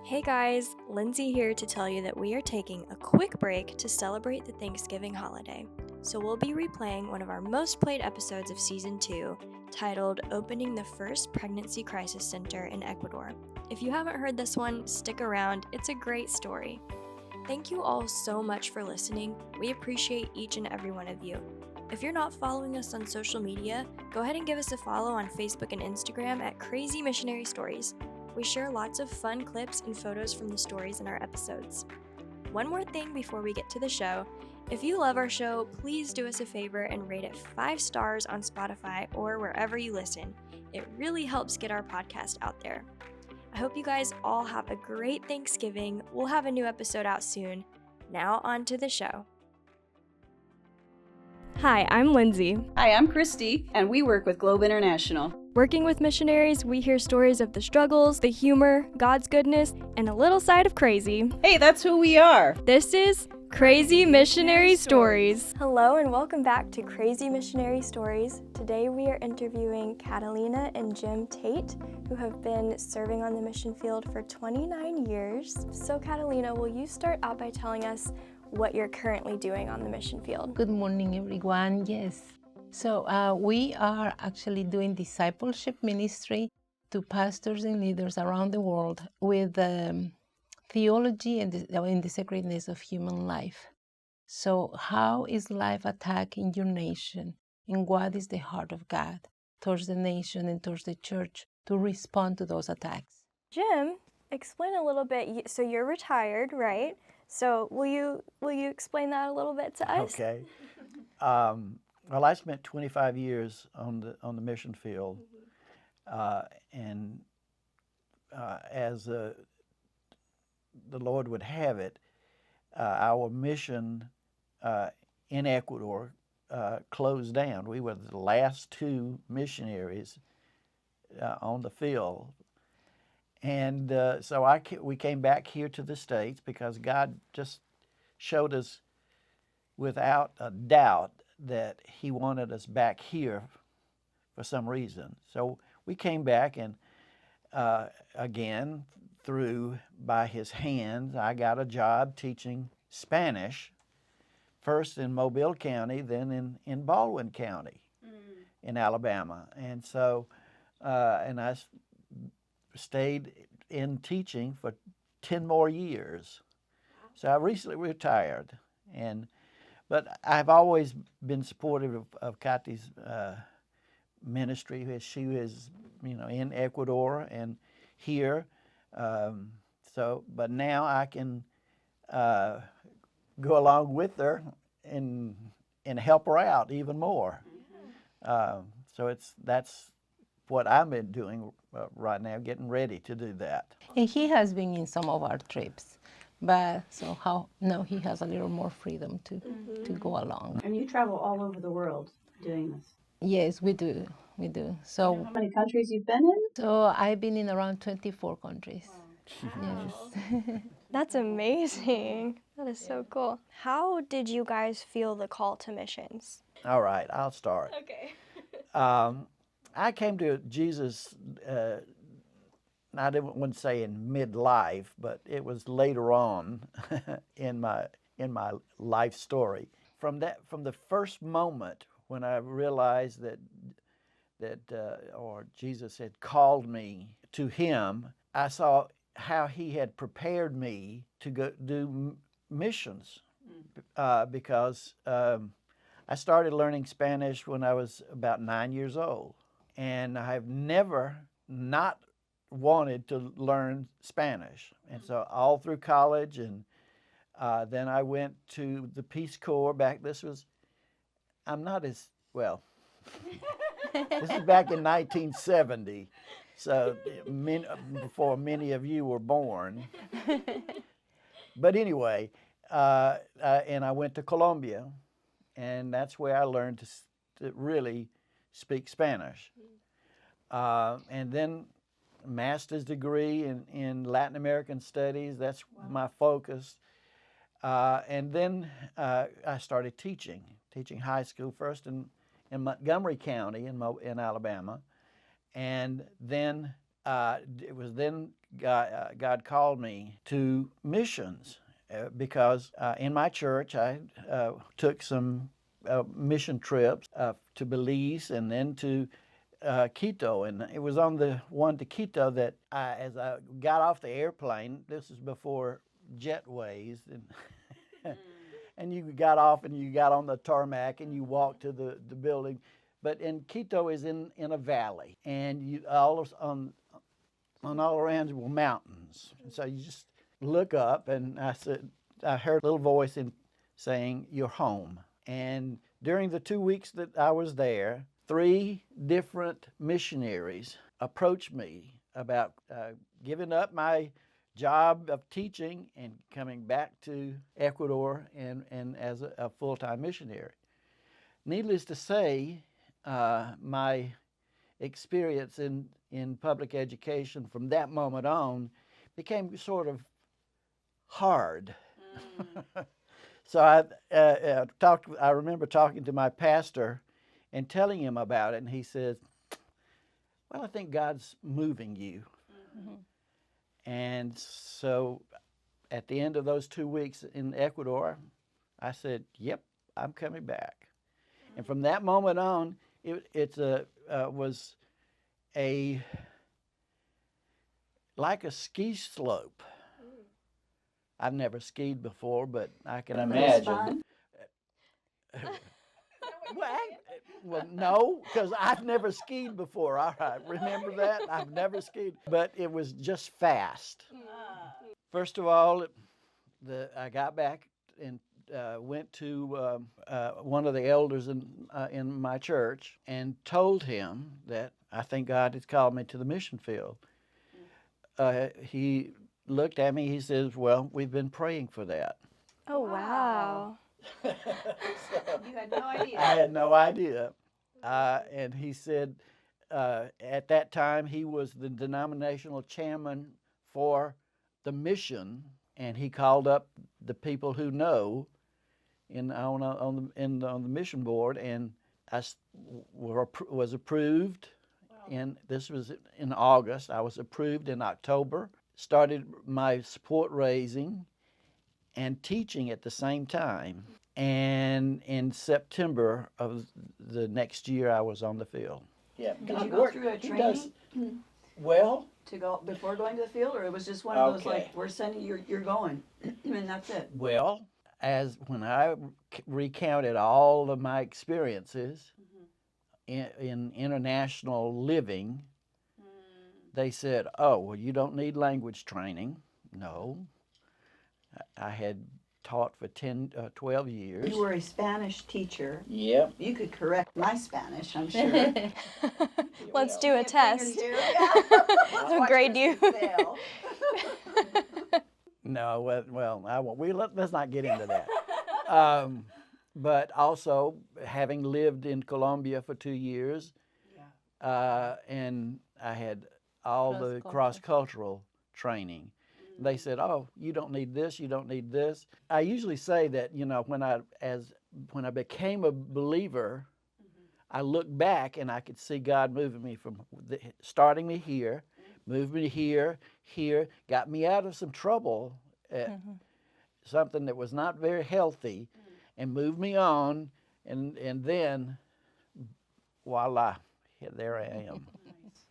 Hey guys, Lindsay here to tell you that we are taking a quick break to celebrate the Thanksgiving holiday. So we'll be replaying one of our most played episodes of Season 2, titled Opening the First Pregnancy Crisis Center in Ecuador. If you haven't heard this one, stick around, it's a great story. Thank you all so much for listening. We appreciate each and every one of you. If you're not following us on social media, go ahead and give us a follow on Facebook and Instagram at Crazy Missionary Stories. We share lots of fun clips and photos from the stories in our episodes. One more thing before we get to the show. If you love our show, please do us a favor and rate it 5 stars on Spotify or wherever you listen. It really helps get our podcast out there. I hope you guys all have a great Thanksgiving. We'll have a new episode out soon. Now on to the show. Hi, I'm Lindsay. Hi, I'm Christy, and we work with Globe International. Working with missionaries, we hear stories of the struggles, the humor, God's goodness, and a little side of crazy. Hey, that's who we are. This is Crazy Missionary Stories. Hello and welcome back to Crazy Missionary Stories. Today we are interviewing Catalina and Jim Tate, who have been serving on the mission field for 29 years. So Catalina, will you start out by telling us what you're currently doing on the mission field? Good morning, everyone. Yes. So we are actually doing discipleship ministry to pastors and leaders around the world with theology and in the sacredness of human life. So how is life attacked in your nation? And what is the heart of God towards the nation and towards the church to respond to those attacks? Jim, explain a little bit. So you're retired, right? So will you explain that a little bit to us? Okay. Well, I spent 25 years on the mission field, and as the Lord would have it, our mission in Ecuador closed down. We were the last 2 missionaries on the field. And so we came back here to the States because God just showed us without a doubt that He wanted us back here for some reason. So we came back, and again, by His hands, I got a job teaching Spanish, first in Mobile County, then in Baldwin County in Alabama. And so, and I stayed in teaching for 10 more years. So I recently retired, but I've always been supportive of Kathy's ministry. She was, in Ecuador and here. But now I can go along with her and help her out even more. So that's what I've been doing right now, getting ready to do that. And he has been in some of our trips, but now he has a little more freedom to go along. And you travel all over the world doing this. Yes, we do. So How many countries you've been in? So I've been in around 24 countries. Wow. Yes. That's amazing. That is so cool. How did you guys feel the call to missions? All right, I'll start. Okay. I came to Jesus, I wouldn't say in midlife, but it was later on in my life story. From the first moment when I realized that Jesus had called me to Him, I saw how He had prepared me to go do missions, because I started learning Spanish when I was about 9 years old, and I've never not wanted to learn Spanish. And so all through college, and then I went to the Peace Corps I'm not as, well, this is back in 1970, so before many of you were born. But anyway, and I went to Colombia, and that's where I learned to really speak Spanish. And then master's degree in Latin American studies, that's my focus. And then I started teaching high school first in Montgomery County in Alabama, and then it was then God called me to missions because in my church I took some mission trips to Belize and then to Quito, and it was on the one to Quito that as I got off the airplane, this is before jetways, and and you got off and you got on the tarmac and you walked to the building. But in Quito is in a valley, and you all all around were mountains. And so you just look up, and I heard a little voice saying, "You're home." And during the 2 weeks that I was there, 3 different missionaries approached me about giving up my job of teaching and coming back to Ecuador and as a full-time missionary. Needless to say, my experience in public education from that moment on became sort of hard. So I remember talking to my pastor and telling him about it, and he said, "Well, I think God's moving you." And so at the end of those 2 weeks in Ecuador, I said, "Yep, I'm coming back." And from that moment on, it was like a ski slope. I've never skied before, but I can imagine. Well, no, because I've never skied before. All right, remember that? I've never skied, but it was just fast. First of all, I got back and went to one of the elders in my church and told him that I think God has called me to the mission field. He looked at me. He says, "Well, we've been praying for that." Oh, wow. You had no idea. I had no idea. And he said at that time he was the denominational chairman for the mission, and he called up the people who know on the mission board, and I was approved. Wow. And this was in August. I was approved in October. Started my support raising and teaching at the same time. And in September of the next year, I was on the field. Yeah. Did you go through a training? Well, to go before going to the field, or it was just one of those like, we're sending you, you're going, and that's it? Well, when I recounted all of my experiences in international living, they said, "Oh, well, you don't need language training." No. I had taught for 12 years. You were a Spanish teacher. Yep. You could correct my Spanish, I'm sure. Let's do a test. I'll grade you. No, well, I won't. Let's not get into that. But also, having lived in Colombia for 2 years, and I had all the cross-cultural training. They said, "Oh, you don't need this, you don't need this." I usually say that, when I became a believer, I looked back and I could see God moving me starting me here, moving me here, got me out of some trouble, something that was not very healthy, and moved me on, and then, voila, there I am.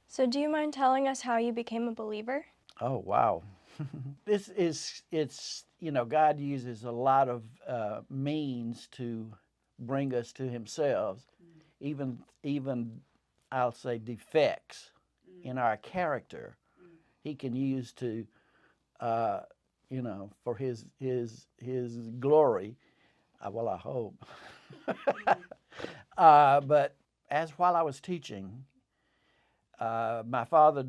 So do you mind telling us how you became a believer? Oh, wow. It's God uses a lot of means to bring us to Himself, even I'll say defects in our character. He can use to, for His glory. Well, I hope. But while I was teaching, my father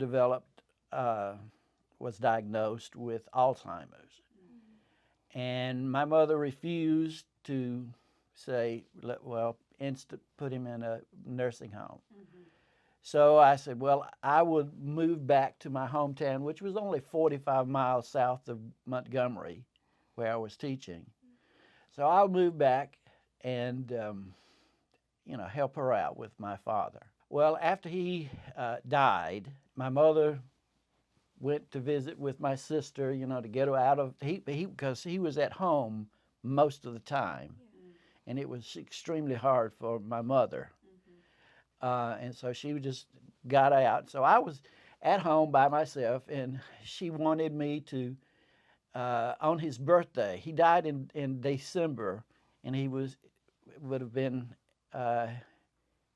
was diagnosed with Alzheimer's. And my mother refused to say, well, put him in a nursing home. So I said, well, I would move back to my hometown, which was only 45 miles south of Montgomery, where I was teaching. So I'll move back and, help her out with my father. Well, after he died, my mother went to visit with my sister, to get her out of, because he was at home most of the time. And it was extremely hard for my mother. And so she just got out. So I was at home by myself, and she wanted me to, on his birthday, he died in December, and would have been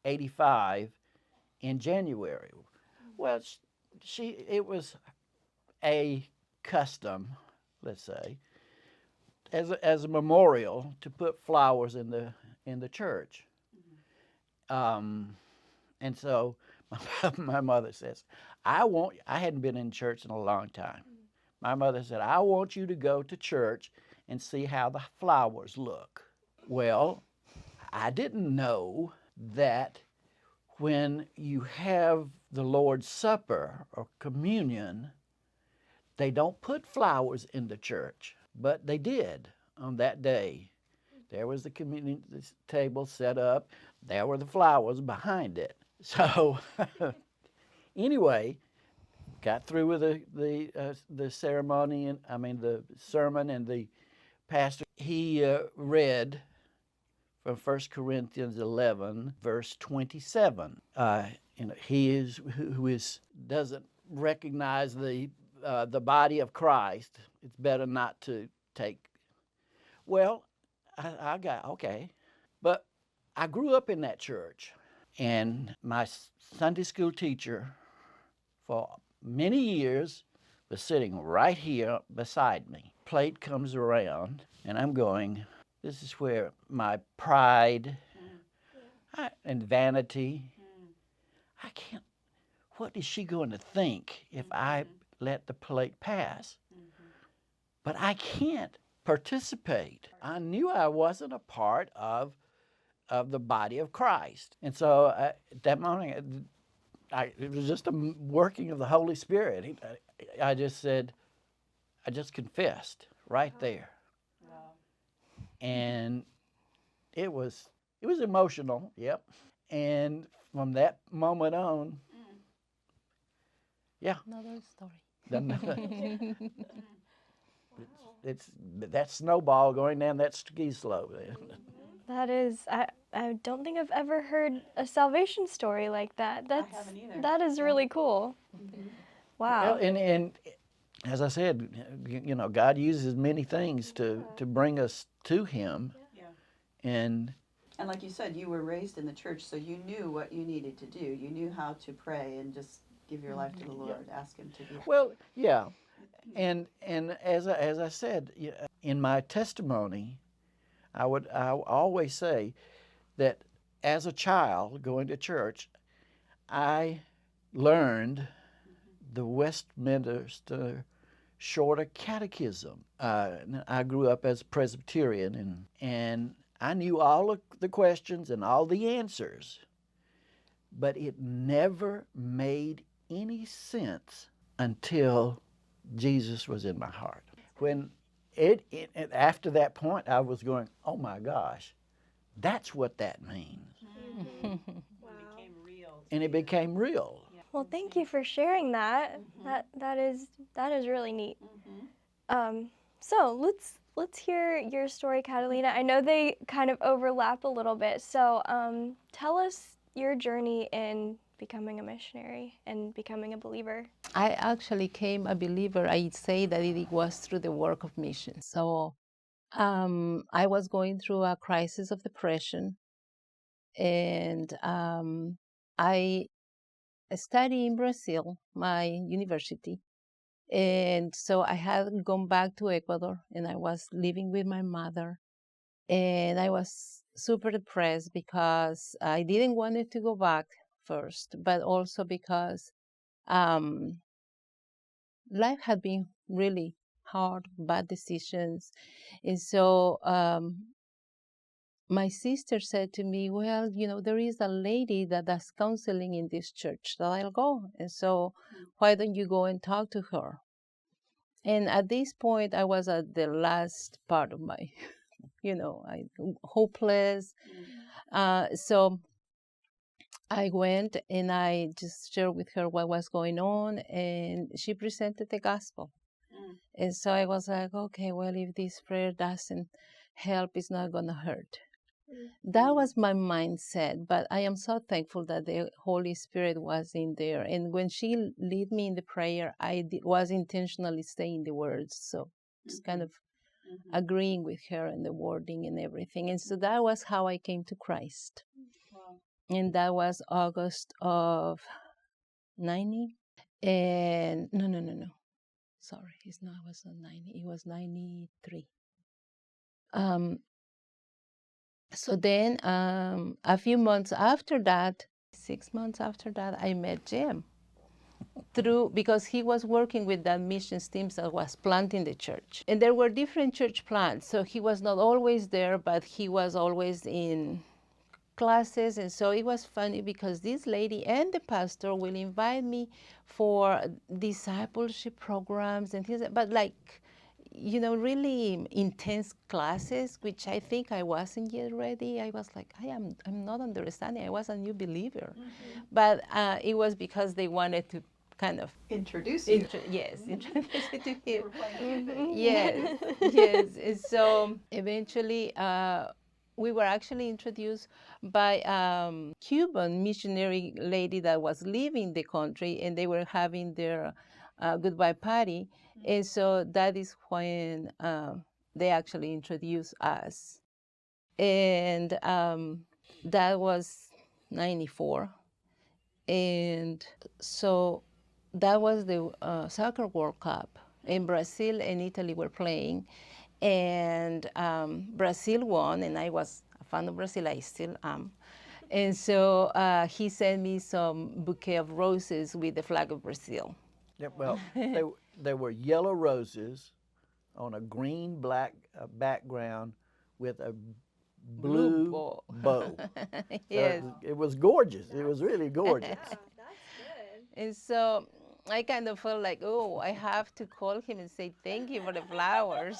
85 in January. Well, it was a custom, let's say, as a memorial to put flowers in the church. And so my mother says, I hadn't been in church in a long time. My mother said, I want you to go to church and see how the flowers look. Well, I didn't know that when you have the Lord's Supper or communion, they don't put flowers in the church, but they did on that day. There was the communion table set up. There were the flowers behind it. So anyway, got through with the ceremony, and the sermon, and the pastor, he read from 1 Corinthians 11, verse 27. He who doesn't recognize the body of Christ, it's better not to take. Well, I got, okay. But I grew up in that church, and my Sunday school teacher for many years was sitting right here beside me. Plate comes around, and I'm going, this is where my pride and vanity, I can't, what is she going to think if I let the plate pass? But I can't participate. I knew I wasn't a part of the body of Christ. And so at that moment, it was just a working of the Holy Spirit. I just said, I just confessed right there. Wow. And it was emotional, yep. And from that moment on, yeah. Another story. It's that snowball going down that ski slope. That is, I don't think I've ever heard a salvation story like that. I haven't either. That is really cool. Wow. Well, and as I said, God uses many things to bring us to Him. Yeah. And like you said, you were raised in the church, so you knew what you needed to do. You knew how to pray and just give your life to the Lord, ask Him to be. Well, yeah. And as I said, in my testimony, I always say that as a child going to church, I learned the Westminster Shorter Catechism. I grew up as a Presbyterian, and I knew all of the questions and all the answers, but it never made any sense until Jesus was in my heart. When after that point, I was going, oh my gosh, that's what that means. Wow. It became real. And it became real. Well, thank you for sharing that. That is really neat. So let's hear your story, Catalina. I know they kind of overlap a little bit. So tell us your journey in becoming a missionary and becoming a believer. I actually became a believer. I'd say that it was through the work of mission. So I was going through a crisis of depression, and I studied in Brazil, my university. And so I had gone back to Ecuador, and I was living with my mother. And I was super depressed because I didn't want it to go back first, but also because life had been really hard, bad decisions. And so my sister said to me, well, there is a lady that does counseling in this church that I'll go. And so why don't you go and talk to her? And at this point, I was at the last part of my, hopeless. So I went and I just shared with her what was going on, and she presented the gospel. And so I was like, okay, well, if this prayer doesn't help, it's not going to hurt. That was my mindset, but I am so thankful that the Holy Spirit was in there. And when she led me in the prayer, was intentionally saying the words. So just kind of agreeing with her and the wording and everything. And so that was how I came to Christ. And that was August of 90. And no. Sorry, it was not 90. It was 93. So then a few months after that, 6 months after that, I met Jim because he was working with that missions team that was planting the church. And there were different church plants. So he was not always there, but he was always in classes. And so it was funny because this lady and the pastor will invite me for discipleship programs and things, but like, really intense classes, which I think I wasn't yet ready. I was like, I'm not understanding. I was a new believer. But it was because they wanted to kind of Introduce you. introduce you to him. Yes. And so eventually, we were actually introduced by Cuban missionary lady that was leaving the country, and they were having their goodbye party. And so that is when they actually introduced us. And that was 94. And so that was the Soccer World Cup. In Brazil and Italy were playing. And Brazil won, and I was a fan of Brazil. I still am. And so he sent me some bouquet of roses with the flag of Brazil. Yeah, well, they were yellow roses on a green-black background with a blue bow. Yes. So it was gorgeous. It was really gorgeous. That's good. And so I kind of felt like, oh, I have to call him and say thank you for the flowers.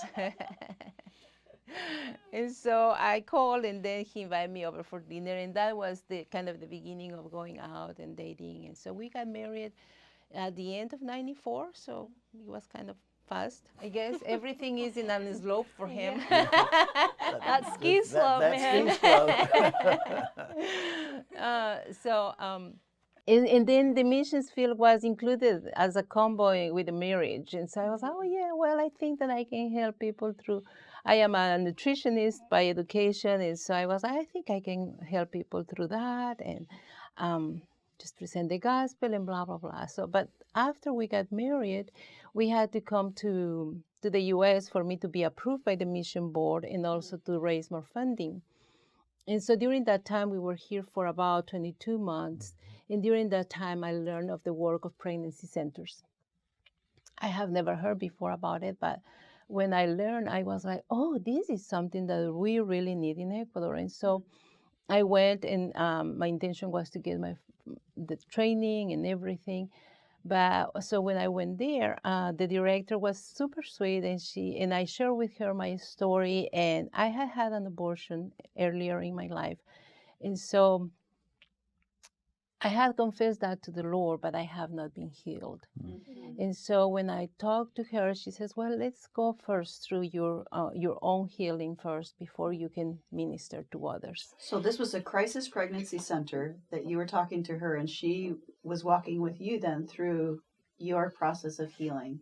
And so I called, and then he invited me over for dinner, and that was the kind of the beginning of going out and dating. And so we got married at the end of 94, so it was kind of fast. I guess everything is in a slope for him. That ski slope, man. And then the missions field was included as a combo with the marriage. And so I was, oh, yeah, well, I think that I can help people through. I am a nutritionist by education. And so I think I can help people through that and just present the gospel and blah, blah, blah. So, but after we got married, we had to come to the U.S. for me to be approved by the mission board and also to raise more funding. And so during that time, we were here for about 22 months. And during that time, I learned of the work of pregnancy centers. I have never heard before about it, but when I learned, I was like, oh, this is something that we really need in Ecuador. And so I went, and my intention was to get the training and everything. But so when I went there, the director was super sweet, and I shared with her my story, and I had had an abortion earlier in my life, and so I had confessed that to the Lord, but I have not been healed. And so when I talked to her, she says, well, let's go first through your own healing first before you can minister to others. So this was a crisis pregnancy center that you were talking to her, and she was walking with you then through your process of healing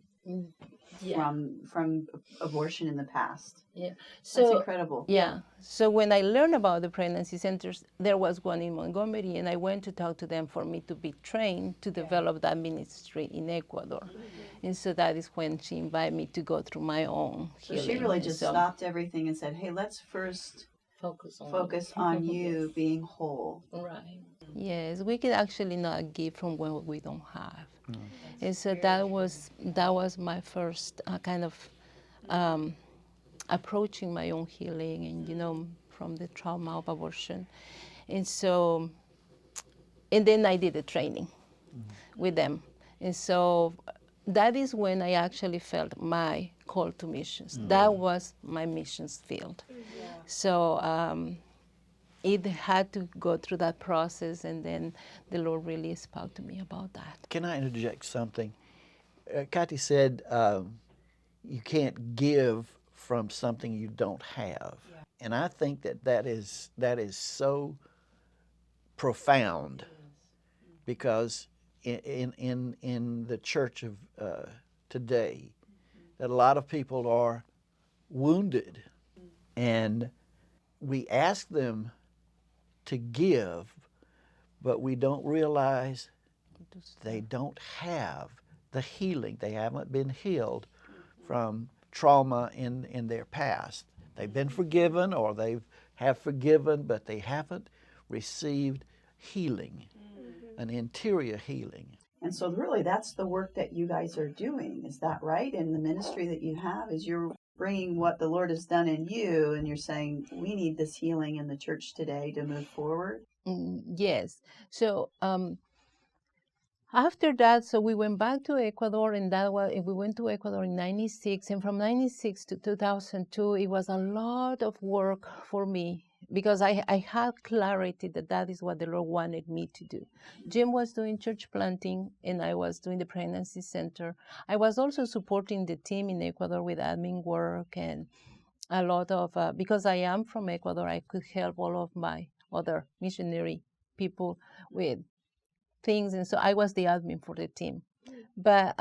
from abortion in the past. Yeah. That's incredible. Yeah. So when I learned about the pregnancy centers, there was one in Montgomery, and I went to talk to them for me to be trained to develop that ministry in Ecuador. And so that is when she invited me to go through my own healing. So she really just stopped everything and said, hey, let's first focus on you being whole. Right. Yes, we can actually not give from what we don't have. And so that was my first kind of approaching my own healing, and from the trauma of abortion. And so, and then I did the training with them. And so that is when I actually felt my call to missions. That was my missions field. So it had to go through that process, and then the Lord really spoke to me about that. Can I interject something? Kathy said you can't give from something you don't have. Yeah. And I think that is so profound, because in the church of today, that a lot of people are wounded, and we ask them to give, but we don't realize they don't have the healing. They haven't been healed from trauma in their past. They've been forgiven, or they have forgiven, but they haven't received healing, an interior healing. And so really that's the work that you guys are doing. Is that right? In the ministry that you have, is you're bringing what the Lord has done in you, and you're saying, we need this healing in the church today to move forward? Yes. So after that, so we went back to Ecuador, and we went to Ecuador in '96, and from '96 to 2002, it was a lot of work for me, because I had clarity that that is what the Lord wanted me to do. Jim was doing church planting, and I was doing the pregnancy center. I was also supporting the team in Ecuador with admin work, and a lot of, because I am from Ecuador, I could help all of my other missionary people with things, and so I was the admin for the team. But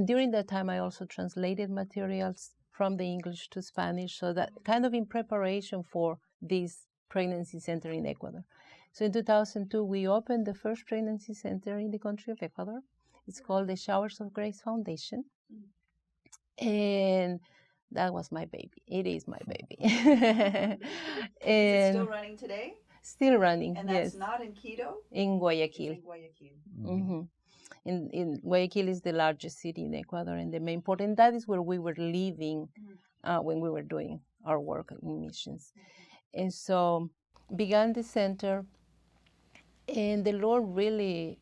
during that time, I also translated materials from the English to Spanish, so that kind of in preparation for this pregnancy center in Ecuador. So in 2002, we opened the first pregnancy center in the country of Ecuador. It's called the Showers of Grace Foundation, and that was my baby. It is my baby. Is it still And running today? still running, And yes, that's not in Quito? in It's Guayaquil. in Guayaquil. Hmm. In Guayaquil is the largest city in Ecuador and the main port, and that is where we were living when we were doing our work in missions. And so began the center, and the Lord really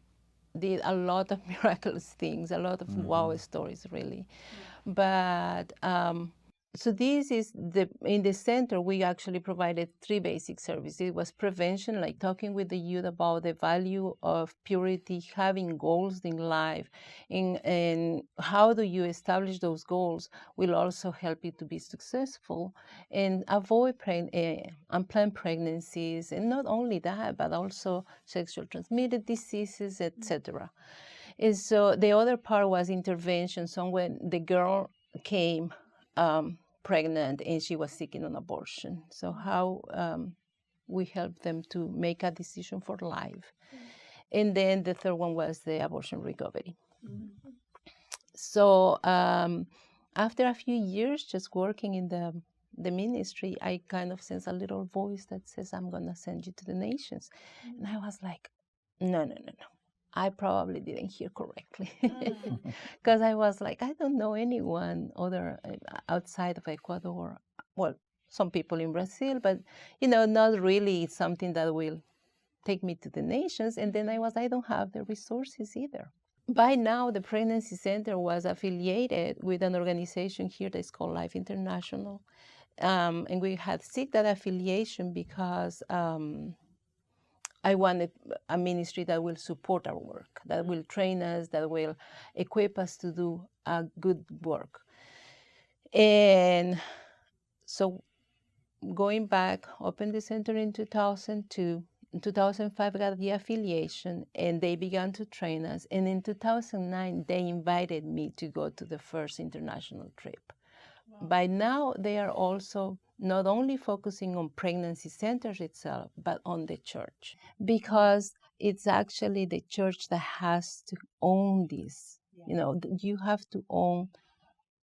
did a lot of miraculous things, a lot of wow stories, really. But so this is in the center, we actually provided 3 basic services. It was prevention, like talking with the youth about the value of purity, having goals in life, and how do you establish those goals will also help you to be successful and avoid unplanned pregnancies, and not only that, but also sexual transmitted diseases, etc. And so the other part was intervention. So when the girl came pregnant and she was seeking an abortion, so how we helped them to make a decision for life. And then the third one was the abortion recovery. So after a few years just working in the ministry, I kind of sense a little voice that says, I'm going to send you to the nations. And I was like, no. I probably didn't hear correctly, because I was like, I don't know anyone other outside of Ecuador. Well, some people in Brazil, but not really something that will take me to the nations. And then I don't have the resources either. By now, the pregnancy center was affiliated with an organization here that's called Life International, and we had seek that affiliation because I wanted a ministry that will support our work, that will train us, that will equip us to do a good work. And so going back, opened the center in 2002. In 2005, got the affiliation, and they began to train us. And in 2009, they invited me to go to the first international trip. Wow. By now, they are also not only focusing on pregnancy centers itself, but on the church, because it's actually the church that has to own this. Yeah. You have to own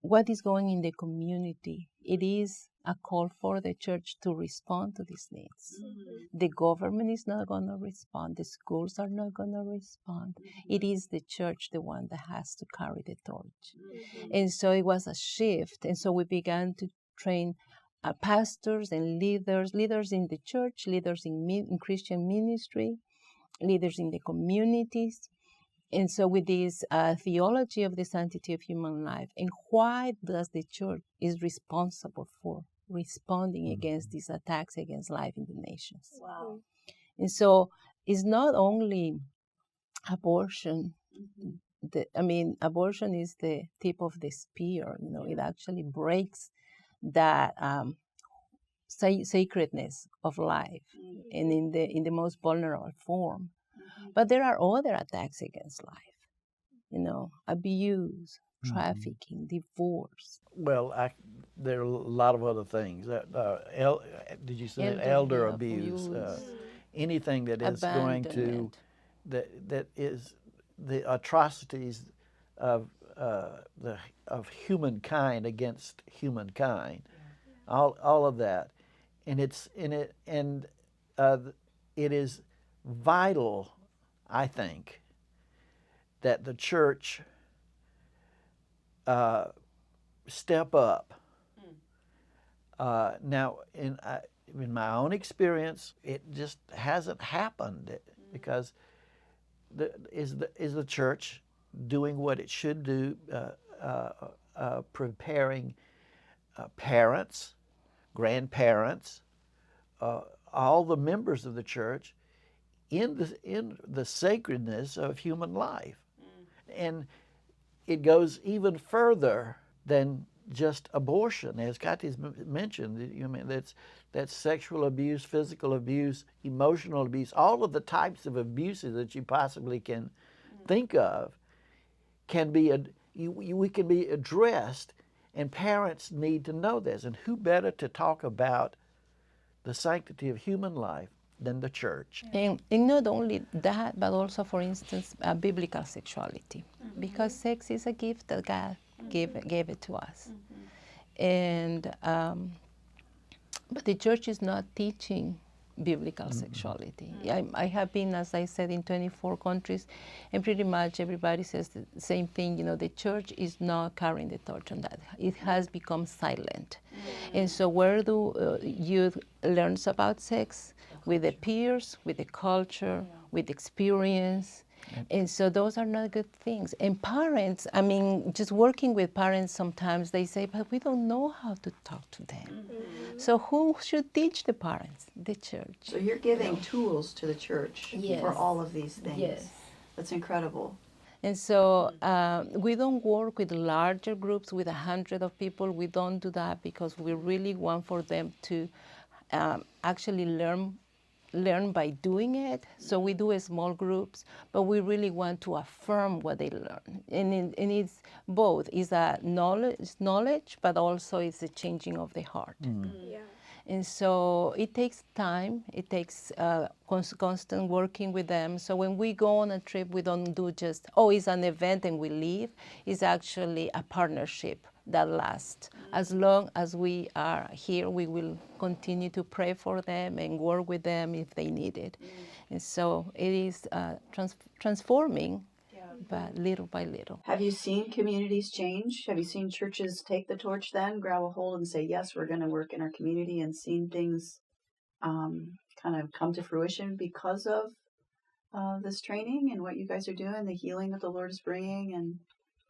what is going in the community. It is a call for the church to respond to these needs. Mm-hmm. The government is not going to respond. The schools are not going to respond. Mm-hmm. It is the church, the one that has to carry the torch. Mm-hmm. And so it was a shift. And so we began to train pastors and leaders in the church, leaders in Christian ministry, leaders in the communities. And so with this theology of the sanctity of human life, and why does the church is responsible for responding against these attacks against life in the nations. Wow. And so it's not only abortion. Abortion is the tip of the spear. It actually breaks that sacredness of life, and in the most vulnerable form. But there are other attacks against life. Abuse, trafficking, divorce. Well, there are a lot of other things. Did you say elder abuse? Anything that is going to that is the atrocities of humankind against humankind, all of that, and it is vital, I think, that the church step up. Now, in my own experience, it just hasn't happened because is the church doing what it should do, preparing parents, grandparents, all the members of the church in the sacredness of human life, and it goes even further than just abortion, as Kathy's mentioned. That's sexual abuse, physical abuse, emotional abuse, all of the types of abuses that you possibly can think of we can be addressed, and parents need to know this. And who better to talk about the sanctity of human life than the church? And not only that, but also, for instance, biblical sexuality, because sex is a gift that God gave it to us. And but the church is not teaching biblical sexuality. I have been, as I said, in 24 countries, and pretty much everybody says the same thing. The church is not carrying the torch on that. It has become silent. And so where do youth learns about sex? With the peers, with the culture, with experience. And so those are not good things. And parents, just working with parents, sometimes they say, but we don't know how to talk to them. So who should teach the parents? The church. So you're giving tools to the church for all of these things. Yes. That's incredible. And so we don't work with larger groups, with 100 of people. We don't do that because we really want for them to actually learn by doing it. So we do small groups, but we really want to affirm what they learn. And it's both. It's a knowledge, but also it's the changing of the heart. Yeah. And so it takes time. It takes constant working with them. So when we go on a trip, we don't do just, it's an event and we leave. It's actually a partnership that lasts. As long as we are here, we will continue to pray for them and work with them if they need it. And so it is transforming, but little by little. Have you seen communities change? Have you seen churches take the torch then, grab a hold and say, yes, we're going to work in our community, and seen things kind of come to fruition because of this training and what you guys are doing, the healing that the Lord is bringing, and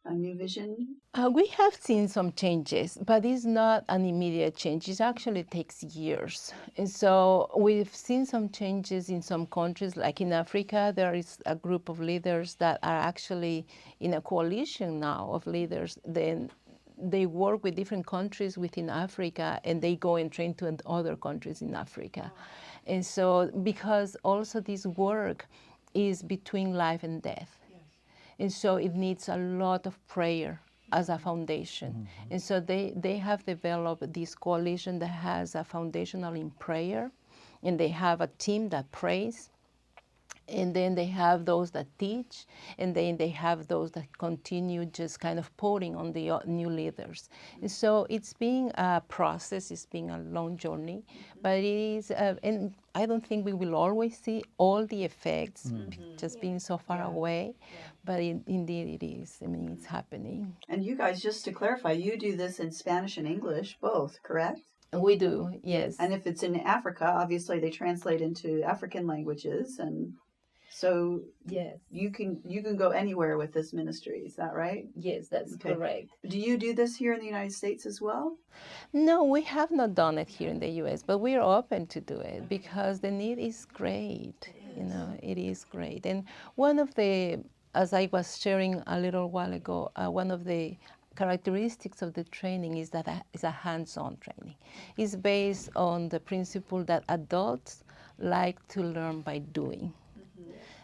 a new vision? We have seen some changes, but it's not an immediate change. It actually takes years. And so we've seen some changes in some countries, like in Africa, there is a group of leaders that are actually in a coalition now of leaders. Then they work with different countries within Africa, and they go and train to other countries in Africa. And so, because also this work is between life and death. And so it needs a lot of prayer as a foundation. And so they have developed this coalition that has a foundational in prayer, and they have a team that prays, and then they have those that teach, and then they have those that continue just kind of pouring on the new leaders. And so it's been a process, it's been a long journey, but it is, and I don't think we will always see all the effects just being so far away, but indeed it is. It's happening. And you guys, just to clarify, you do this in Spanish and English, both, correct? We do, yes. And if it's in Africa, obviously they translate into African languages, and So Yes. you can go anywhere with this ministry. Is that right? Yes, that's Okay. correct. Do you do this here in the United States as well? No, we have not done it here in the U.S., but we are open to do it because the need is great. You know, it is great. And one of the, as I was sharing a little while ago, one of the characteristics of the training is that it's a hands-on training. It's based on the principle that adults like to learn by doing.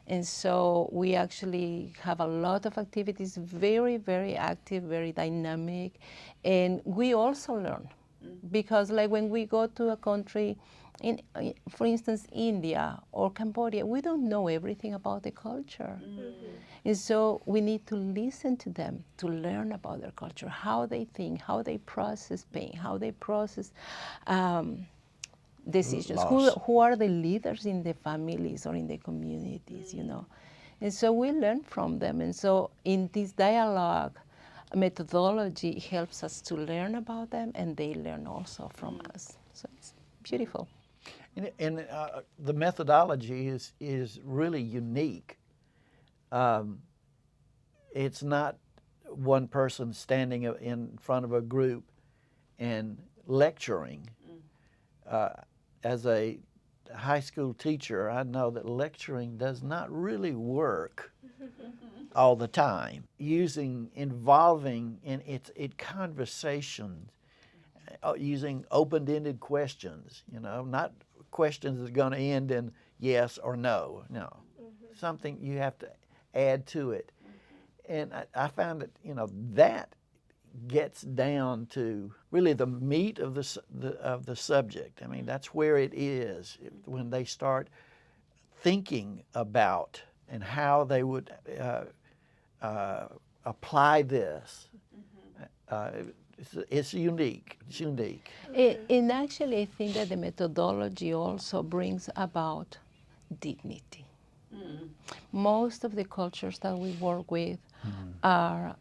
And so we actually have a lot of activities, very, very active, very dynamic. And we also learn because like when we go to a country, for instance, India or Cambodia, we don't know everything about the culture. And so we need to listen to them to learn about their culture, how they think, how they process pain, how they process decisions, who are the leaders in the families or in the communities, you know. And so we learn from them. And so in this dialogue, methodology helps us to learn about them, and they learn also from us. So it's beautiful. And the methodology is really unique. It's not one person standing in front of a group and lecturing. As a high school teacher, I know that lecturing does not really work all the time. Involving in it conversations, using open-ended questions, you know, not questions that are going to end in yes or no. No, something you have to add to it. And I found that, you know, that gets down to really the meat of the subject. I mean, that's where it is when they start thinking about and how they would apply this. It's unique. It's unique. And actually, I think that the methodology also brings about dignity. Most of the cultures that we work with are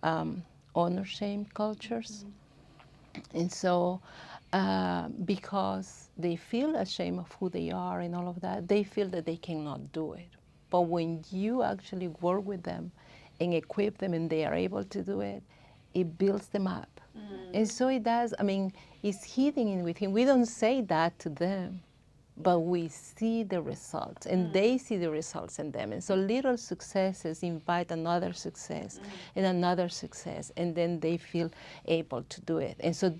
honor shame cultures. And so because they feel ashamed of who they are and all of that, they feel that they cannot do it. But when you actually work with them and equip them and they are able to do it, it builds them up. And so it does, I mean, it's hidden in within. We don't say that to them, but we see the results, and they see the results in them. And so little successes invite another success and another success, and then they feel able to do it. And so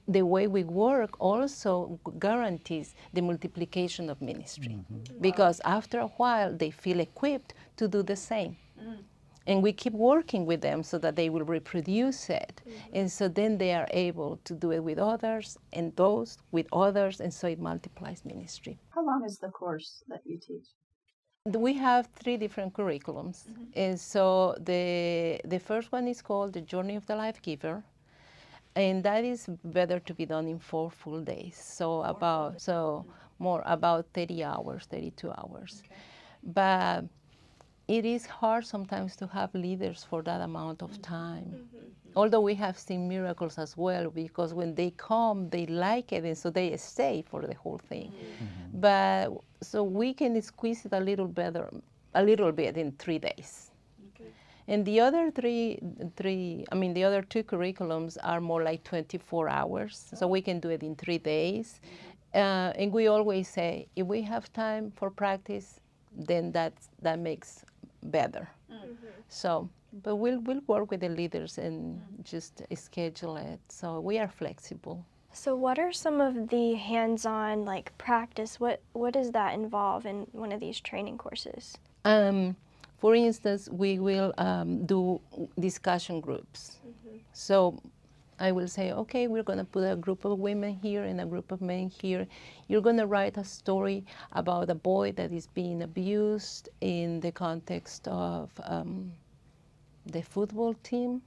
the way we work also guarantees the multiplication of ministry, because after a while they feel equipped to do the same. And we keep working with them so that they will reproduce it. And so then they are able to do it with others, and those with others, and so it multiplies ministry. How long is the course that you teach? We have 3 different curriculums. And so the first one is called The Journey of the Life Giver. And that is better to be done in 4 full days. So about 30 hours, 32 hours. Okay. But it is hard sometimes to have leaders for that amount of time. Although we have seen miracles as well, because when they come, they like it, and so they stay for the whole thing. But so we can squeeze it a little bit in 3 days. Okay. And the other the other 2 curriculums are more like 24 hours. So we can do it in 3 days. And we always say, if we have time for practice, then that makes better. So, but we'll work with the leaders and just schedule it. So we are flexible. So what are some of the hands-on like practice? What does that involve in one of these training courses? For instance, we will do discussion groups. So I will say, okay, we're going to put a group of women here and a group of men here. You're going to write a story about a boy that is being abused in the context of the football team.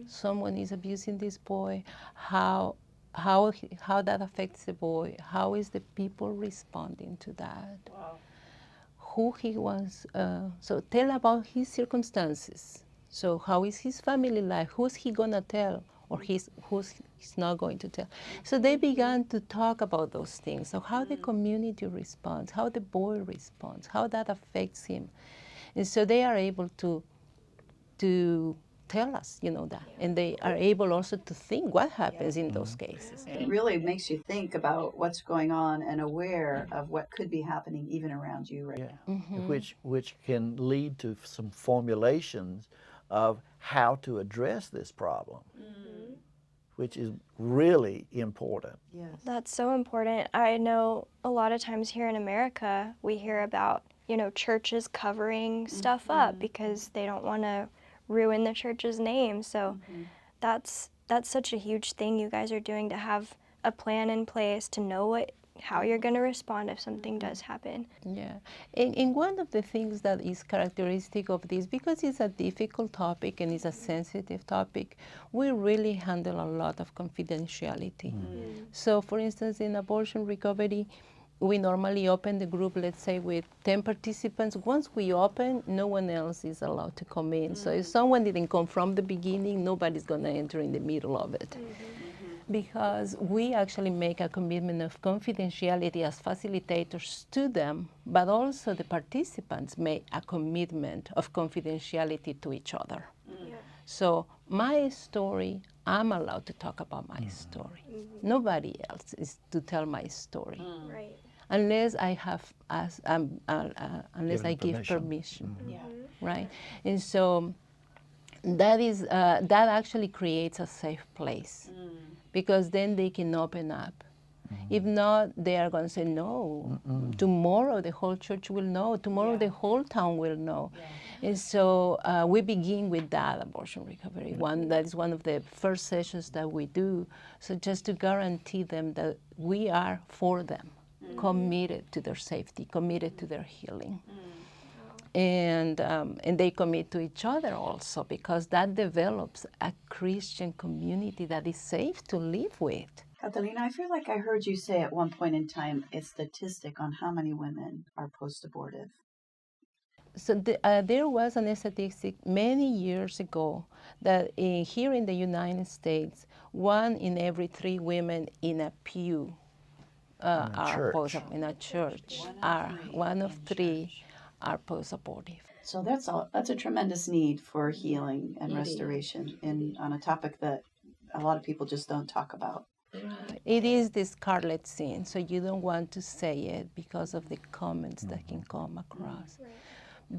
Someone is abusing this boy. How that affects the boy? How is the people responding to that? Wow. Who he was. So tell about his circumstances. So how is his family life? Who's he going to tell? or he's not going to tell. So they began to talk about those things. So how the community responds, how the boy responds, how that affects him. And so they are able to tell us, that. And they are able also to think what happens in those cases. It really makes you think about what's going on and aware of what could be happening even around you right now. Which can lead to some formulations of how to address this problem, which is really important. Yes. That's so important. I know a lot of times here in America, we hear about, churches covering stuff up because they don't want to ruin the church's name. So that's such a huge thing you guys are doing, to have a plan in place to know how you're going to respond if something does happen. Yeah, and one of the things that is characteristic of this, because it's a difficult topic and it's a sensitive topic, we really handle a lot of confidentiality. So for instance, in abortion recovery, we normally open the group, let's say, with 10 participants. Once we open, no one else is allowed to come in. So if someone didn't come from the beginning, nobody's going to enter in the middle of it. Because we actually make a commitment of confidentiality as facilitators to them, but also the participants make a commitment of confidentiality to each other. So my story, I'm allowed to talk about my story. Nobody else is to tell my story. Right. Unless I give permission. Right? And so that actually creates a safe place, because then they can open up. If not, they are going to say no. Tomorrow the whole church will know. Tomorrow the whole town will know. And so we begin with that abortion recovery. That is one of the first sessions that we do. So just to guarantee them that we are for them, committed to their safety, committed to their healing. And they commit to each other also, because that develops a Christian community that is safe to live with. Catalina, I feel like I heard you say at one point in time a statistic on how many women are post-abortive. So there was a statistic many years ago that here in the United States, 1 in every 3 women in a pew in a church are 1 of 3 are post-abortive. So that's a tremendous need for healing and restoration on a topic that a lot of people just don't talk about. It is the scarlet sin, so you don't want to say it because of the comments that can come across.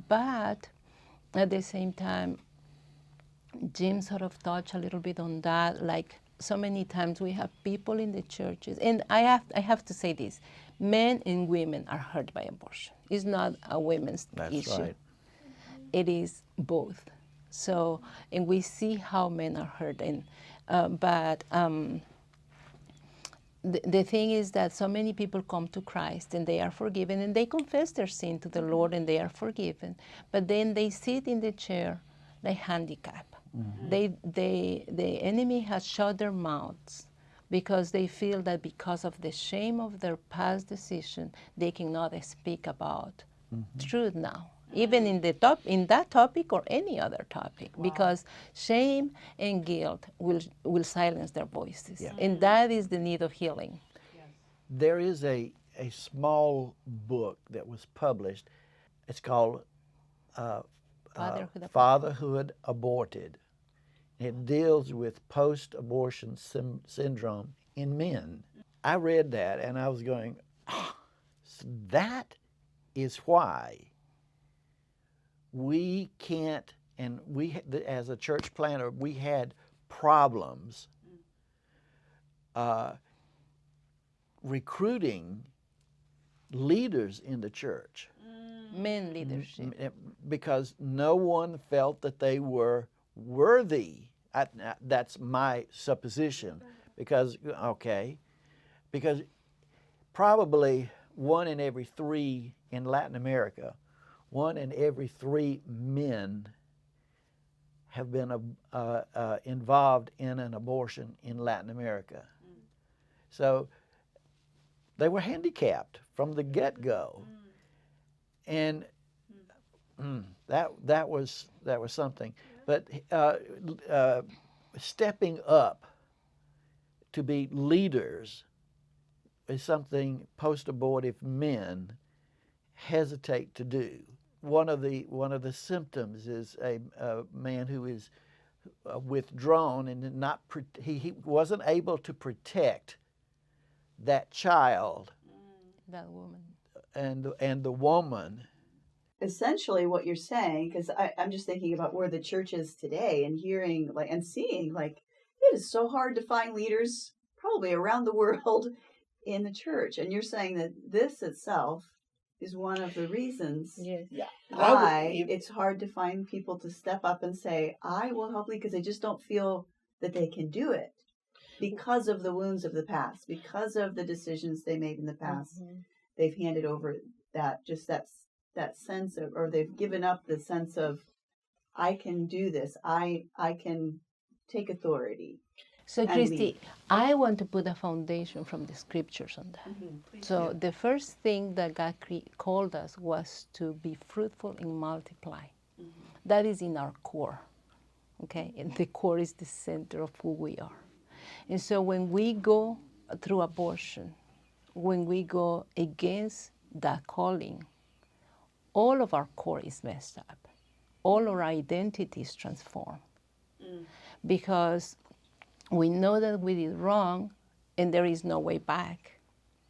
But at the same time, Jim sort of touched a little bit on that. Like, so many times we have people in the churches, and I have to say this: men and women are hurt by abortion. It's not a women's issue. That's right. It is both. So, and we see how men are hurt, and the thing is that so many people come to Christ and they are forgiven, and they confess their sin to the Lord and they are forgiven. But then they sit in the chair like handicapped. The enemy has shut their mouths because they feel that because of the shame of their past decision, they cannot speak about truth now, even in that topic or any other topic, because shame and guilt will silence their voices, and that is the need of healing. There is a small book that was published. It's called Fatherhood Aborted. It deals with post-abortion syndrome in men. I read that and I was going, so that is why we can't, and we, as a church planter, we had problems recruiting leaders in the church. Men leadership. Because no one felt that they were worthy. That's my supposition. Because probably 1 in every 3 in Latin America, 1 in every 3 men have been involved in an abortion in Latin America. So they were handicapped from the get-go. And that was something. But stepping up to be leaders is something post-abortive men hesitate to do. One of the symptoms is a man who is withdrawn and he wasn't able to protect that child, that woman, and the woman. Essentially what you're saying, because I'm just thinking about where the church is today and hearing and seeing it is so hard to find leaders probably around the world in the church, and you're saying that this itself is one of the reasons why it's hard to find people to step up and say, I will help lead, because they just don't feel that they can do it because of the wounds of the past, because of the decisions they made in the past. They've handed over that sense of, or they've given up the sense of, I can do this, I can take authority. So, Christy, I want to put a foundation from the scriptures on that. So the first thing that God called us was to be fruitful and multiply. That is in our core, okay? And the core is the center of who we are. And so when we go through abortion, when we go against that calling, all of our core is messed up. All our identity is transformed. Because we know that we did wrong and there is no way back.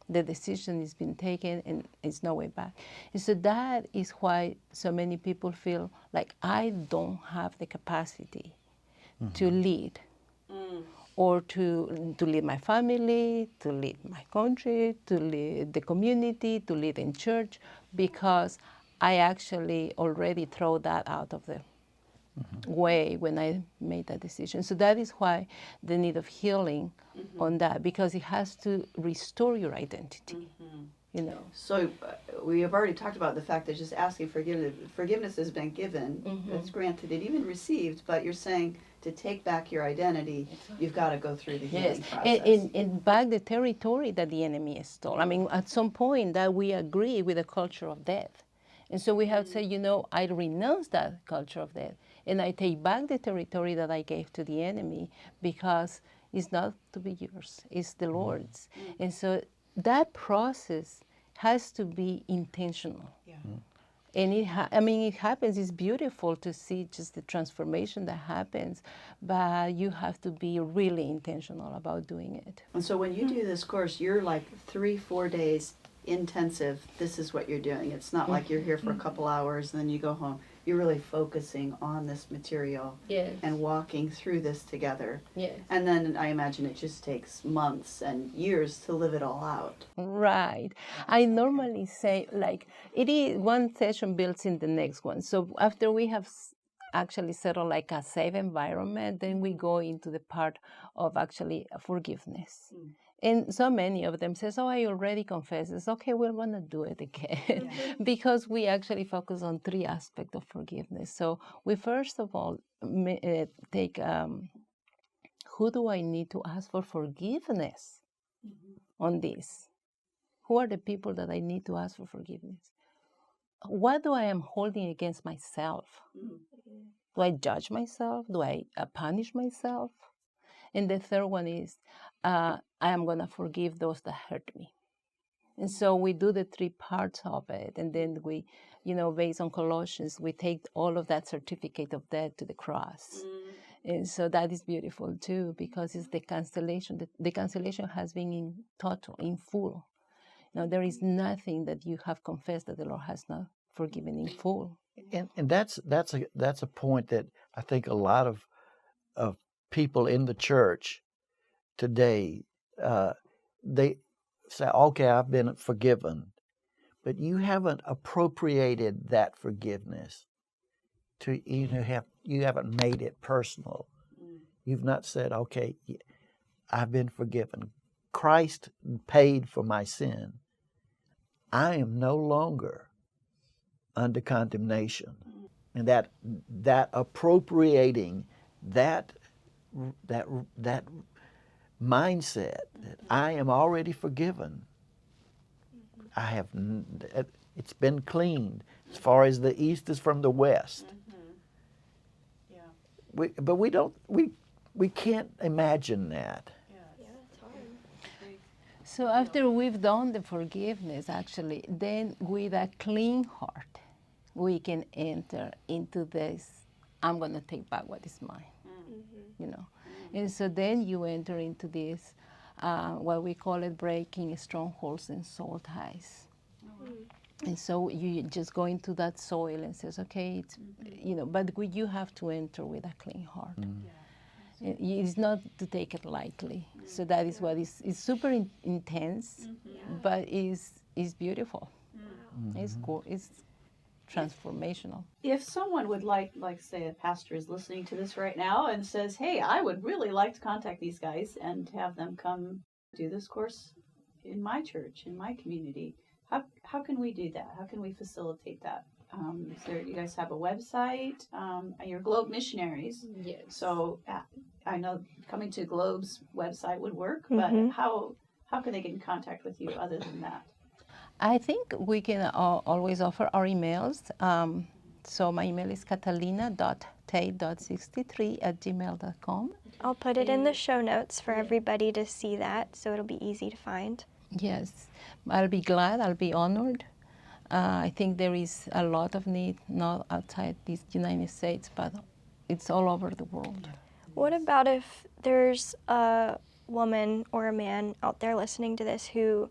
The decision has been taken and there's no way back. And so that is why so many people feel like I don't have the capacity to lead or to lead my family, to lead my country, to lead the community, to lead in church, because I actually already throw that out of the way when I made that decision. So that is why the need of healing on that, because it has to restore your identity, you know. So we have already talked about the fact that just asking forgiveness, forgiveness has been given, it's granted and even received, but you're saying to take back your identity, you've got to go through the healing process. And back the territory that the enemy stole. I mean, at some point that we agree with the culture of death. And so we have to say, you know, I renounce that culture of death and I take back the territory that I gave to the enemy, because it's not to be yours, it's the Lord's. And so that process has to be intentional. And it happens, it's beautiful to see just the transformation that happens, but you have to be really intentional about doing it. And so when you do this course, you're like 3-4 days intensive. This is what you're doing. It's not like you're here for a couple hours and then you go home. You're really focusing on this material and walking through this together. And then I imagine it just takes months and years to live it all out. Right. I normally say, like, it is one session builds in the next one. So after we have actually settled like a safe environment, then we go into the part of actually forgiveness. And so many of them says, oh, I already confessed. It's okay, we're going to do it again. Because we actually focus on 3 aspects of forgiveness. So we first of all take, who do I need to ask for forgiveness on this? Who are the people that I need to ask for forgiveness? What do I am holding against myself? Do I judge myself? Do I punish myself? And the third one is, I am going to forgive those that hurt me. And so we do the 3 parts of it. And then we, you know, based on Colossians, we take all of that certificate of death to the cross. And so that is beautiful too, because it's the cancellation. The cancellation has been in total, in full. Now, there is nothing that you have confessed that the Lord has not forgiven in full. And that's a point that I think a lot of people in the church today, they say, okay, I've been forgiven, but you haven't appropriated that forgiveness to, you haven't made it personal. You've not said, okay, I've been forgiven. Christ paid for my sin. I am no longer under condemnation. And that appropriating that mindset that I am already forgiven. It's been cleaned as far as the east is from the west. But we we can't imagine that. So after we've done the forgiveness, actually, then with a clean heart, we can enter into this, I'm going to take back what is mine, you know. And so then you enter into this, what we call it, breaking strongholds and soul ties. And so you just go into that soil and says, okay, it's, you know, but you have to enter with a clean heart. It's not to take it lightly. So that is what is super intense, but is beautiful. It's cool. It's transformational. If someone would like say a pastor is listening to this right now and says, hey, I would really like to contact these guys and have them come do this course in my church, in my community, how can we do that? How can we facilitate that? You guys have a website? You're Globe missionaries. Yes. So I know coming to Globe's website would work, but how can they get in contact with you other than that? I think we can always offer our emails. So my email is catalina.tate.63@gmail.com. I'll put it in the show notes for everybody to see that, so it'll be easy to find. Yes, I'll be glad, I'll be honored. I think there is a lot of need, not outside the United States, but it's all over the world. What about if there's a woman or a man out there listening to this who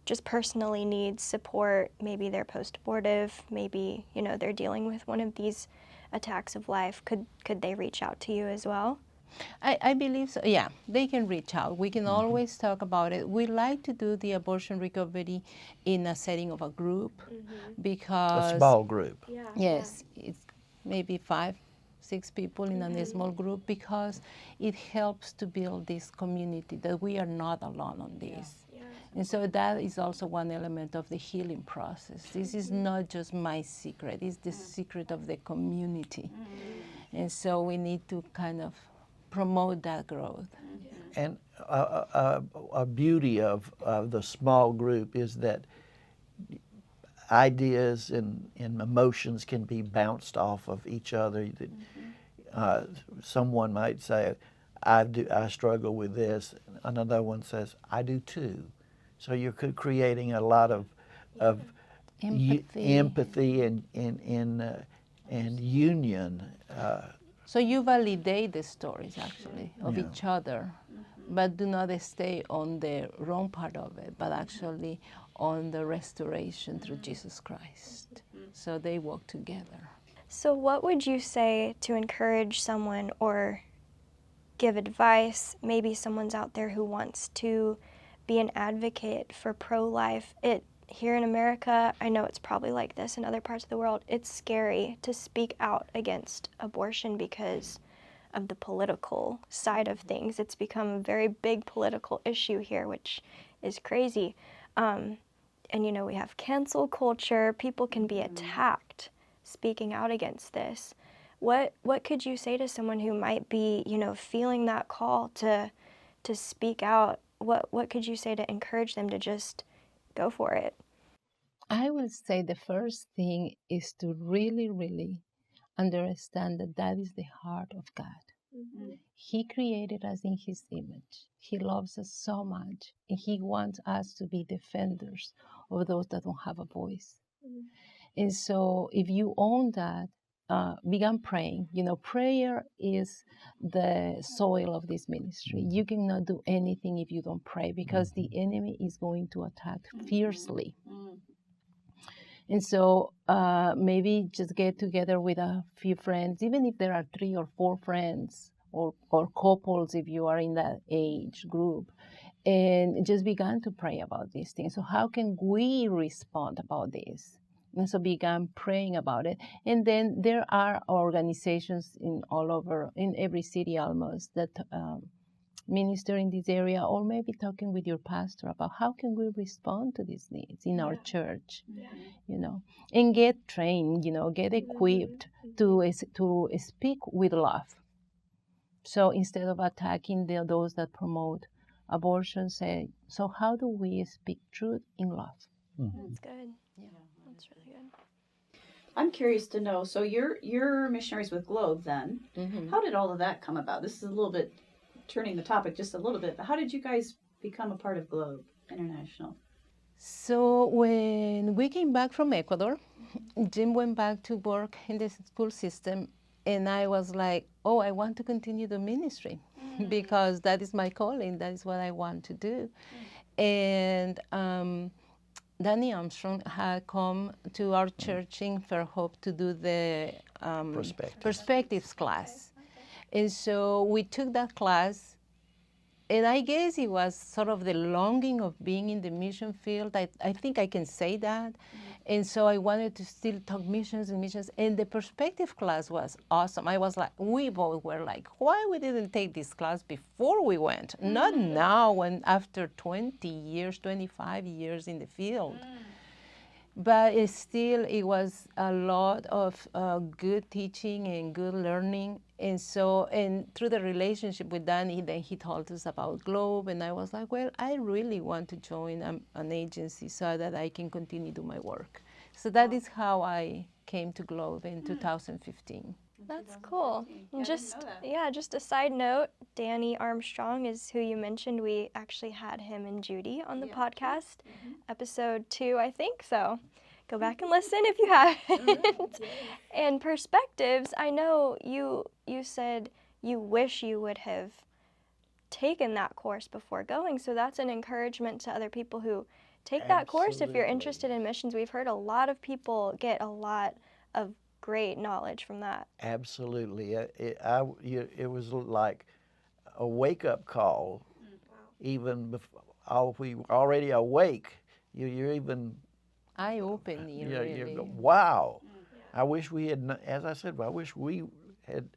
just personally needs support? Maybe they're post-abortive, maybe, you know, they're dealing with one of these attacks of life. Could they reach out to you as well? I believe so. Yeah, they can reach out. We can always talk about it. We like to do the abortion recovery in a setting of a group because A small group. yes, it's maybe 5, 6 people in a small group because it helps to build this community that we are not alone on this. And so that is also one element of the healing process. This is not just my secret, it's the secret of the community. And so we need to kind of promote that growth. And a beauty of the small group is that ideas and emotions can be bounced off of each other. Someone might say, I struggle with this. Another one says, I do too. So you're creating a lot of empathy and union. So you validate the stories actually of each other, but do not stay on the wrong part of it, but actually on the restoration through Jesus Christ. So they work together. So what would you say to encourage someone or give advice? Maybe someone's out there who wants to be an advocate for pro-life. Here in America, I know it's probably like this in other parts of the world, it's scary to speak out against abortion because of the political side of things. It's become a very big political issue here, which is crazy. And you know, we have cancel culture. People can be attacked speaking out against this. What could you say to someone who might be, you know, feeling that call to speak out? What could you say to encourage them to just go for it? I will say the first thing is to really, really understand that that is the heart of God. He created us in His image. He loves us so much, and He wants us to be defenders of those that don't have a voice. And so if you own that, begin praying. You know, prayer is the soil of this ministry. You cannot do anything if you don't pray because the enemy is going to attack fiercely. And so maybe just get together with a few friends, even if there are 3 or 4 friends or couples if you are in that age group, and just begin to pray about these things. So how can we respond about this? And so began praying about it. And then there are organizations all over, in every city almost, that minister in this area, or maybe talking with your pastor about how can we respond to these needs in our church, you know, and get trained, you know, get equipped to speak with love. So instead of attacking those that promote abortion, say, so how do we speak truth in love? That's good. Yeah, that's really good. I'm curious to know. So you're missionaries with Globe then. Mhm. How did all of that come about? This is a little bit turning the topic just a little bit, but how did you guys become a part of Globe International? So when we came back from Ecuador, Jim went back to work in the school system, and I was like, oh, I want to continue the ministry because that is my calling. That is what I want to do. And Danny Armstrong had come to our church in Fairhope to do the perspectives class. And so we took that class, and I guess it was sort of the longing of being in the mission field. I think I can say that. And so I wanted to still talk missions and missions. And the perspective class was awesome. I was like, we both were like, why we didn't take this class before we went? Not now, when after 20 years, 25 years in the field. But it was a lot of good teaching and good learning. And so, and through the relationship with Danny, then he told us about Globe, and I was like, well, I really want to join an agency so that I can continue to do my work. So that is how I came to Globe in 2015. That's cool. Yeah, Just a side note, Danny Armstrong is who you mentioned. We actually had him and Judy on the podcast, episode 2, I think. So go back and listen if you haven't. And perspectives, I know you said you wish you would have taken that course before going. So that's an encouragement to other people who take that course if you're interested in missions. We've heard a lot of people get a lot of great knowledge from that. Absolutely. It was like a wake-up call. Even before we were already awake, you're even... Eye-opening, really. Wow. I wish we had, as I said, I wish we had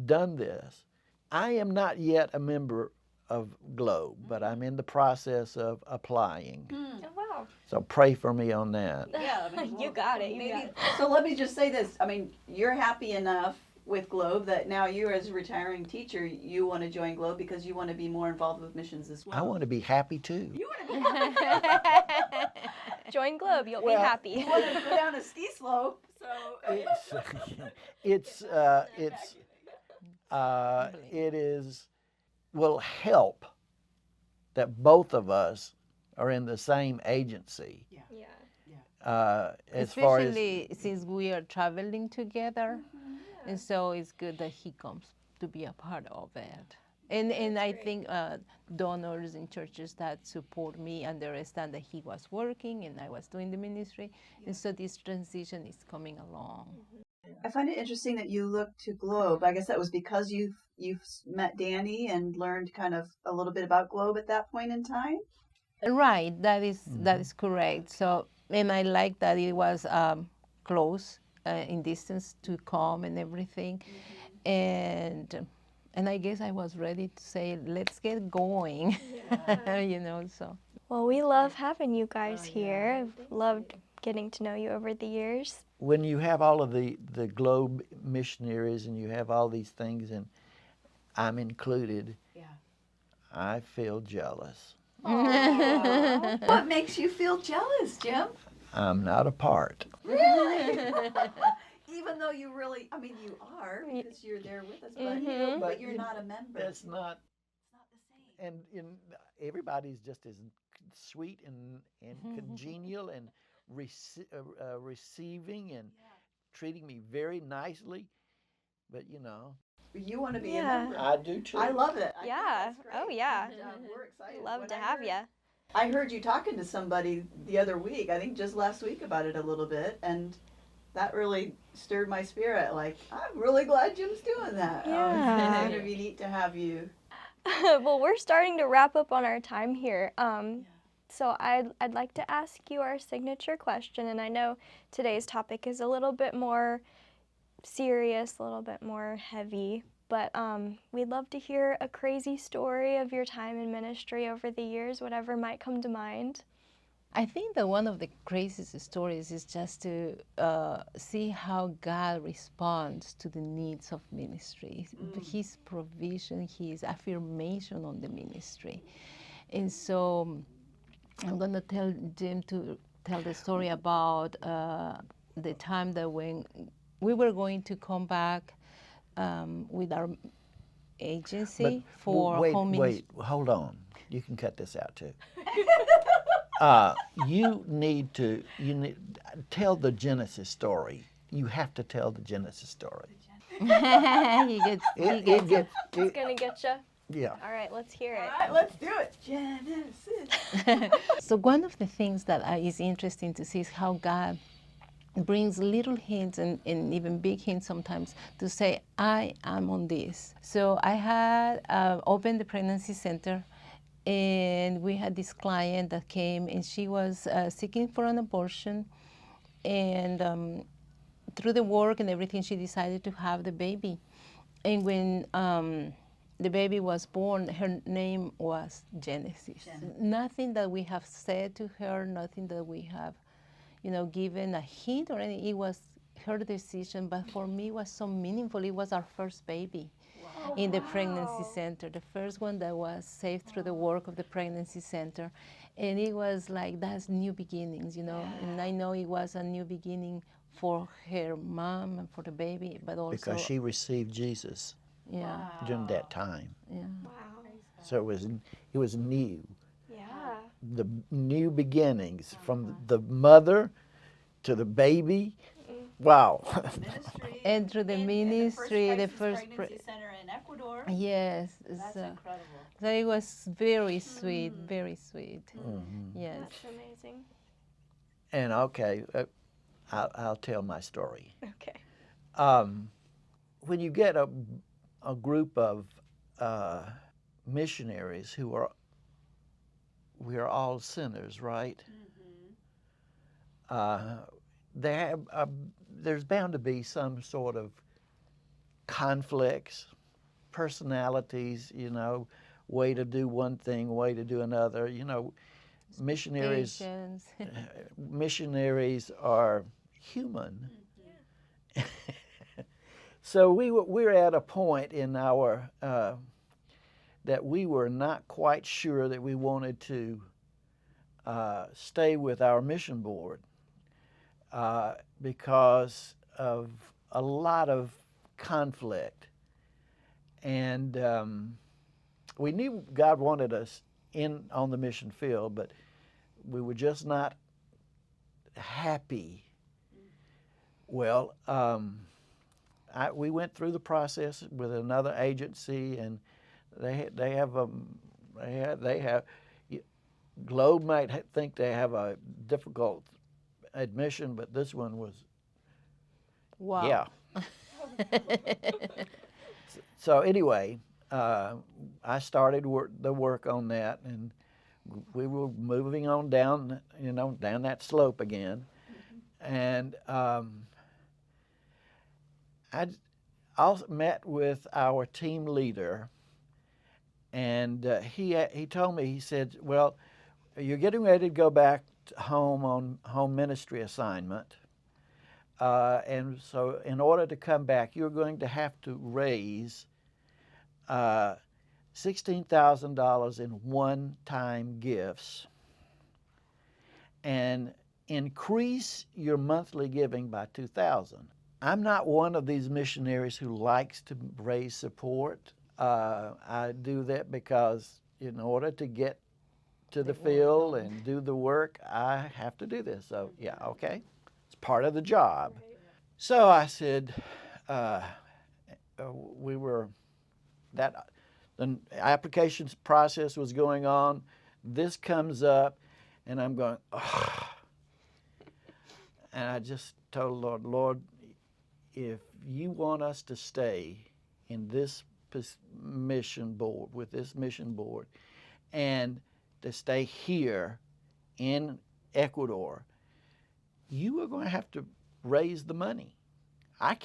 done this. I am not yet a member of Globe, but I'm in the process of applying. Oh, wow. So pray for me on that. Yeah, I mean, You got it. So let me just say this. I mean, you're happy enough with Globe that now you, as a retiring teacher, you want to join Globe because you want to be more involved with missions as well. I want to be happy too. You want to be happy. Join Globe, you'll be happy. You want to go down a ski slope, so will help that both of us are in the same agency. As far as Especially since we are traveling together, and so it's good that he comes to be a part of it. And I think donors and churches that support me understand that he was working and I was doing the ministry, and so this transition is coming along. I find it interesting that you look to Globe. I guess that was because you've met Danny and learned kind of a little bit about Globe at that point in time. Right, that is correct. So, and I like that it was close in distance to come and everything, and I guess I was ready to say, let's get going, so. Well, we love having you guys here. I've loved getting to know you over the years. when you have all of the Globe missionaries and you have all these things, and I'm included, I feel jealous. What makes you feel jealous, Jim? I'm not a part. Really? Even though you really, I mean, you are because you're there with us, but you're not a member. It's not the same. and everybody's just as sweet and congenial and receiving and treating me very nicely, but You want to be a member. I do too. I love it. Yeah. Oh, yeah. We're excited. Love When to I have heard- you. I heard you talking to somebody the other week, I think just last week, about it a little bit, and that really stirred my spirit. Like, I'm really glad Jim's doing that. Yeah. It's going to be neat to have you. Well, we're starting to wrap up on our time here. So I'd like to ask you our signature question, and I know today's topic is a little bit more serious, a little bit more heavy, but we'd love to hear a crazy story of your time in ministry over the years, whatever might come to mind. I think that one of the craziest stories is just to see how God responds to the needs of ministry, His provision, His affirmation on the ministry. And so I'm going to tell Jim to tell the story about the time that when we were going to come back with our agency for wait, home ministry. hold on. You can cut this out too. You need tell the Genesis story. You have to tell the Genesis story. he gets, It's gonna get you. Yeah. All right, let's hear it. All right, let's do it. Genesis. So one of the things that is interesting to see is how God brings little hints and even big hints sometimes to say, I am on this. So I had opened the pregnancy center, and we had this client that came, and she was seeking for an abortion, and through the work and everything, she decided to have the baby. And when the baby was born, her name was Genesis. Nothing that we have said to her, nothing that we have, given a hint or anything. It was her decision, but for me, it was so meaningful. It was our first baby in the pregnancy center, the first one that was saved through the work of the pregnancy center. And it was like, that's new beginnings, And I know it was a new beginning for her mom and for the baby, but also Because she received Jesus during that time. Yeah. Wow. So it was new. Yeah. The new beginnings from the mother to the baby. Wow. Ministry. And through the ministry, the first pregnancy center in Ecuador. yes. That's So, incredible. so it was very sweet, very sweet. Yes. That's amazing. And okay, I'll tell my story. Okay. When you get a group of missionaries we are all sinners, right? There's bound to be some sort of conflicts, personalities, way to do one thing, way to do another. Missionaries Patience. missionaries are human. So we're at a point in our that we were not quite sure that we wanted to stay with our mission board because of a lot of conflict, and we knew God wanted us on the mission field, but we were just not happy. Well, we went through the process with another agency, and they have Globe might think they have a difficult admission, but this one was Wow. yeah. So anyway, I started the work on that, and we were moving on down that slope again, and I also met with our team leader, and he told me, he said, well, you're getting ready to go back home on home ministry assignment, and so in order to come back, you're going to have to raise $16,000 in one-time gifts and increase your monthly giving by $2,000. I'm not one of these missionaries who likes to raise support. I do that because in order to get to the field and do the work, I have to do this. So yeah, okay, it's part of the job. So I said, the applications process was going on. This comes up, and I'm going, oh. And I just told the Lord, if you want us to stay in this mission board, with this mission board, and to stay here in Ecuador, you are going to have to raise the money. I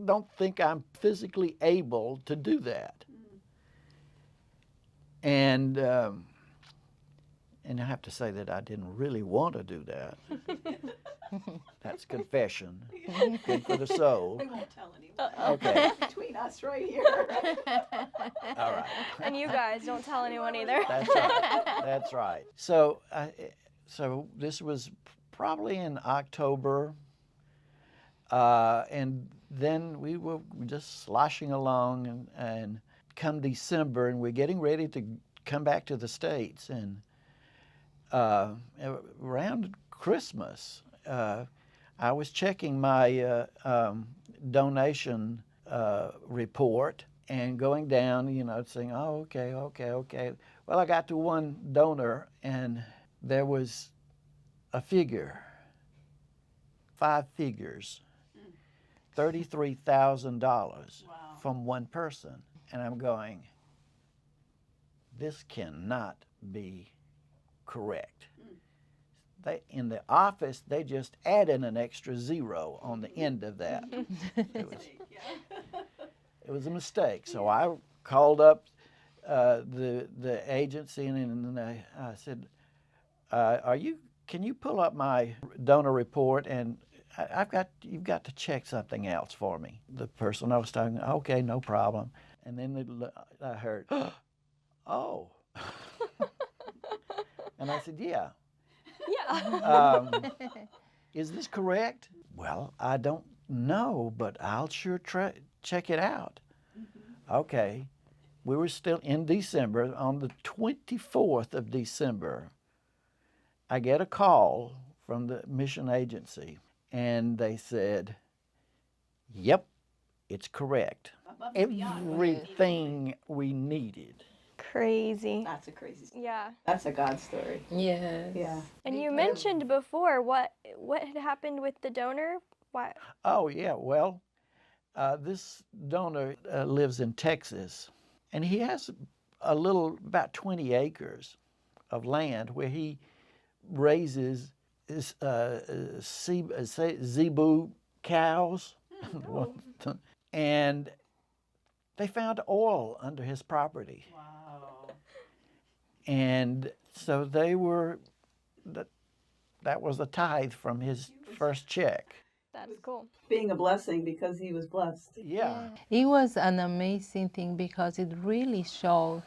don't think I'm physically able to do that. And I have to say that I didn't really want to do that. That's confession. Good for the soul. We won't tell anyone. Okay. Between us right here. All right. And you guys, don't tell anyone either. That's right. That's right. So, so this was probably in October. And then we were just sloshing along, and come December, and we're getting ready to come back to the States. And around Christmas, I was checking my donation report and going down, you know, saying, oh, okay. Well, I got to one donor, and there was a figure, 5 figures, $33,000 from one person. And I'm going, this cannot be correct. They, in the office, they just added an extra 0 on the end of that. It was a mistake. So I called up the agency, and I said, can you pull up my donor report, and you've got to check something else for me. The person I was talking to, okay, no problem. And then I heard, oh. And I said, yeah. Is this correct? Well, I don't know, but I'll sure check it out. Okay. We were still in December. On the 24th of December, I get a call from the mission agency, and they said, yep, it's correct. Everything we needed. Crazy. That's a crazy story. Yeah. That's a God story. Yes. Yeah. And you mentioned before what had happened with the donor. Why? Oh, yeah. Well, this donor lives in Texas, and he has about 20 acres of land where he raises zebu cows. And they found oil under his property. Wow. And so that was a tithe from his first check. That's cool. Being a blessing because he was blessed. Yeah. It was an amazing thing because it really showed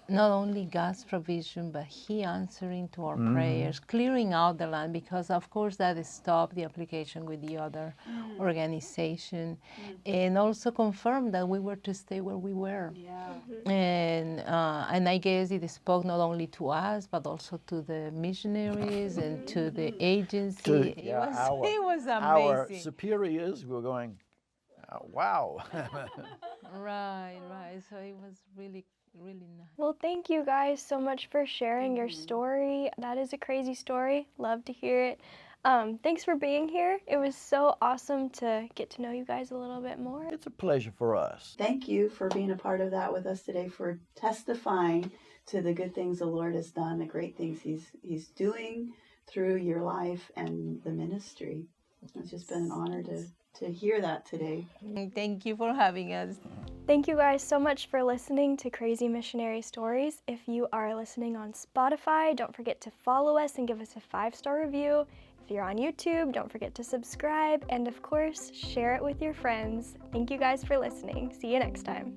not only God's provision, but He answering to our prayers, clearing out the land, because of course that stopped the application with the other organization, and also confirmed that we were to stay where we were. Yeah. And I guess it spoke not only to us, but also to the missionaries and to the agency. It was amazing. Our superiors were going, oh, wow. Right. So it was really nice. Well, thank you guys so much for sharing your story. That is a crazy story. Love to hear it. Thanks for being here. It was so awesome to get to know you guys a little bit more. It's a pleasure for us. Thank you for being a part of that with us today, for testifying to the good things the Lord has done, the great things He's doing through your life and the ministry. It's just been an honor to hear that today. Thank you for having us. Thank you guys so much for listening to Crazy Missionary Stories. If you are listening on Spotify, don't forget to follow us and give us a 5-star review. If you're on YouTube, don't forget to subscribe, and of course, share it with your friends. Thank you guys for listening. See you next time.